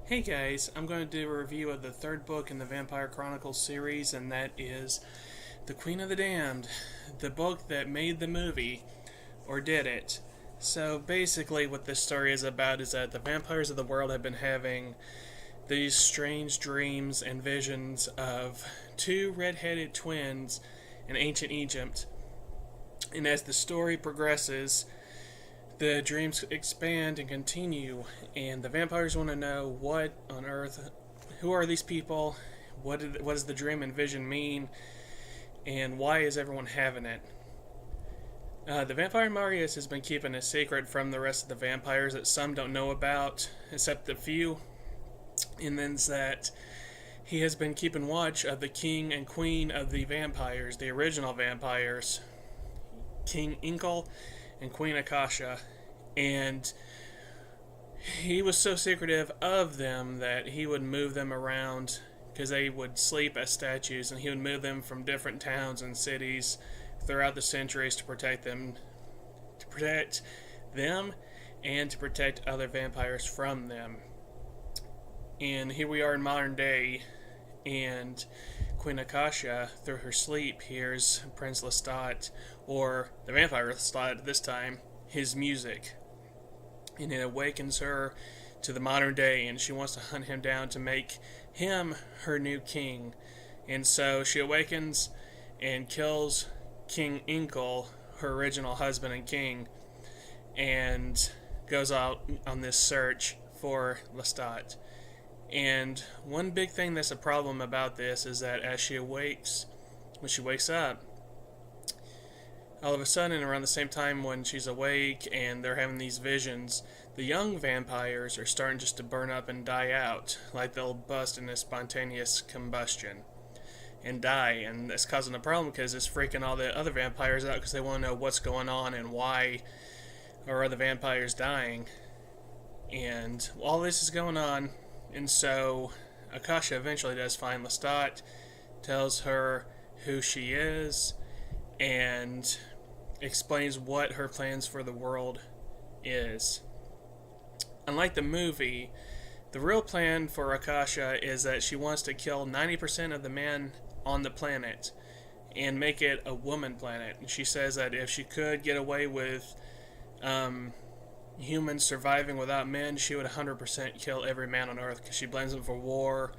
Hey guys, I'm going to do a review of the third book in the Vampire Chronicles series, and that is The Queen of the Damned, the book that made the movie, or did it. So basically, what this story is about is that the vampires of the world have been having these strange dreams and visions of two red-headed twins in ancient Egypt. And as the story progresses, the dreams expand and continue, and the vampires want to know what on earth, who are these people, what does the dream and vision mean, and why is everyone having it. The vampire Marius has been keeping a secret from the rest of the vampires that some don't know about, except a few, and then that he has been keeping watch of the king and queen of the vampires, the original vampires, King Inkle and Queen Akasha, and he was so secretive of them that he would move them around because they would sleep as statues, and he would move them from different towns and cities throughout the centuries to protect them and to protect other vampires from them. And here we are in modern day, and Queen Akasha, through her sleep, hears Prince Lestat, or the vampire Lestat this time, his music. And it awakens her to the modern day, and she wants to hunt him down to make him her new king. And so she awakens and kills King Inkle, her original husband and king, and goes out on this search for Lestat. And one big thing that's a problem about this is that when she wakes up, all of a sudden, around the same time when she's awake and they're having these visions, the young vampires are starting just to burn up and die out, like they'll bust in a spontaneous combustion and die, and that's causing a problem because it's freaking all the other vampires out because they want to know what's going on and why are the vampires dying. And all this is going on. And so Akasha eventually does find Lestat, tells her who she is, and explains what her plans for the world is. Unlike the movie, the real plan for Akasha is that she wants to kill 90% of the men on the planet and make it a woman planet. And she says that if she could get away with humans surviving without men, she would 100% kill every man on Earth because she blames them for war.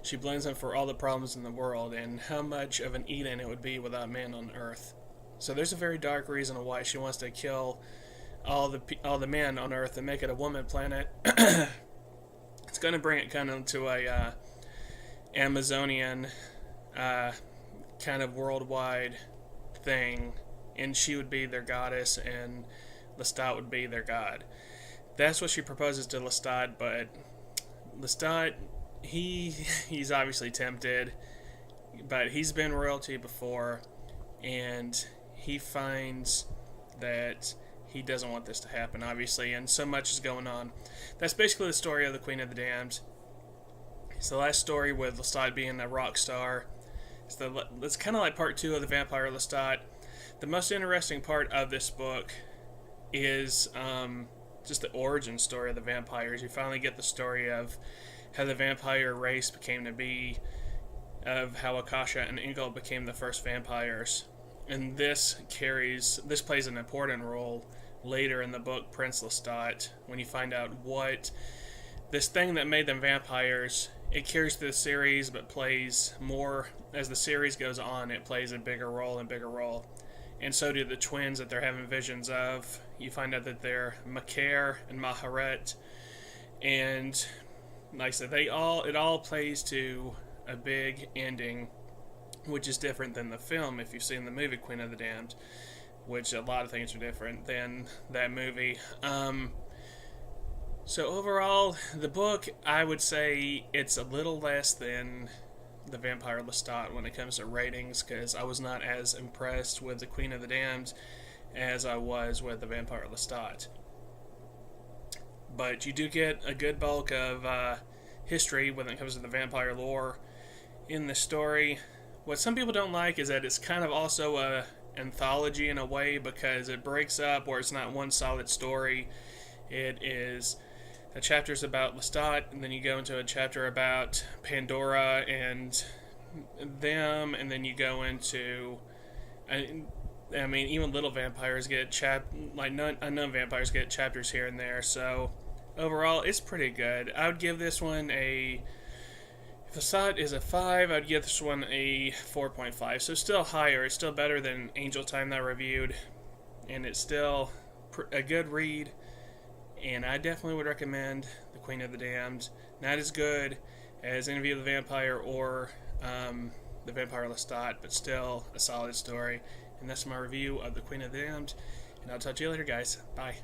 She blames them for all the problems in the world and how much of an Eden it would be without men on Earth. So there's a very dark reason why she wants to kill all the men on Earth and make it a woman planet. It's going to bring it kind of to a Amazonian kind of worldwide thing, and she would be their goddess and Lestat would be their god. That's what she proposes to Lestat, but Lestat, he's obviously tempted, but he's been royalty before, and he finds that he doesn't want this to happen, obviously, and so much is going on. That's basically the story of the Queen of the Damned. It's the last story with Lestat being a rock star. It's kind of like part 2 of the Vampire Lestat. The most interesting part of this book is just the origin story of the vampires. You finally get the story of how the vampire race became to be, of how Akasha and Inkle became the first vampires. And this plays an important role later in the book Prince Lestat, when you find out what this thing that made them vampires. It carries through the series, but plays more as the series goes on. It plays a bigger role and bigger role. And so do the twins that they're having visions of. You find out that they're Macaire and Maharet. And like I said, it all plays to a big ending, which is different than the film if you've seen the movie Queen of the Damned, which a lot of things are different than that movie. So overall, the book, I would say it's a little less than the Vampire Lestat when it comes to ratings, because I was not as impressed with the Queen of the Damned as I was with the Vampire Lestat. But you do get a good bulk of history when it comes to the vampire lore in the story. What some people don't like is that it's kind of also a anthology in a way, because it breaks up where it's not one solid story. It is chapters about Lestat, and then you go into a chapter about Pandora and them, and then you go into, I mean, even little vampires get unknown vampires get chapters here and there. So overall, it's pretty good. I would give this one a, if Lestat is a 5, I'd give this one a 4.5. So still higher. It's still better than Angel Time that I reviewed, and it's still a good read. And I definitely would recommend The Queen of the Damned. Not as good as Interview with the Vampire or The Vampire Lestat, but still a solid story. And that's my review of The Queen of the Damned. And I'll talk to you later, guys. Bye.